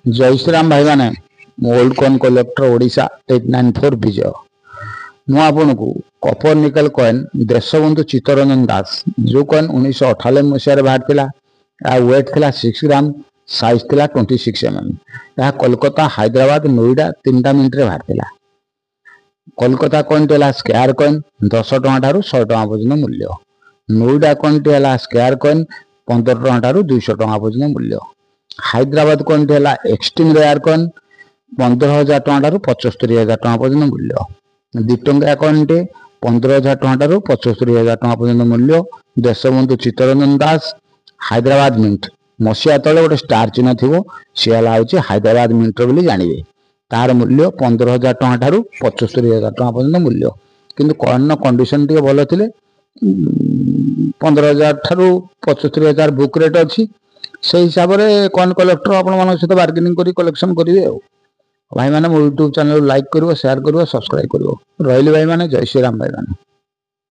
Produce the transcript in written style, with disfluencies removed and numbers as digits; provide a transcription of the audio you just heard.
जय श्री राम भाई मैंने ओल्ड कॉइन कलेक्टर ओडिशा 894 विजय मु आपन को कपर निकल कॉइन देशबंधु चित्तरंजन दास जो कॉइन 1998 मसीह बाहर वेट थिला 6 ग्राम साइज थिला 26 mm यह कोलकाता हैदराबाद नोएडा 3 मिनट रे बाहर कोलकाता कॉइन टेला स्क्वायर कॉइन 10 टଙ୍କା ठारू 100 टଙ୍କା पर्यंत मूल्य नोएडा कॉइन टेला स्क्वायर कॉइन 15 टଙ୍କା ठारू 200 टଙ୍କା पर्यंत मूल्य हैदराबाद कॉइन टेला एक्सट्रीम रेयर कॉइन 15,000 टଙ୍କା ठारू 75,000 टଙ୍କା पर्यंत मूल्य 2 टंकिया कॉइन टे 15,000 टଙ୍କା ठारू 75,000 टଙ୍କା पर्यंत मूल्य देशबंधु चित्तरंजन दास हैदराबाद मिंट मसीहा तले गोटे स्टार चिन्ह थी सी हूँ हैदराबाद मिंटर बोली जानवे तार मूल्य 15,000 टଙ୍କା ठारू 75,000 टଙ୍କା पर्यंत मूल्य किंतु कॉइन कंडीशन टी भल थे 15,000 ठारू 75,000 बुक रेट अच्छी से हिसाब से कॉइन कलेक्टर आपण सहित बार्गेनिंग करी कलेक्शन करेंगे भाई मैंने मो यूट्यूब चैनल लाइक करो शेयर करो सब्सक्राइब करो रही भाई मैंने जय श्री राम भाई मैंने।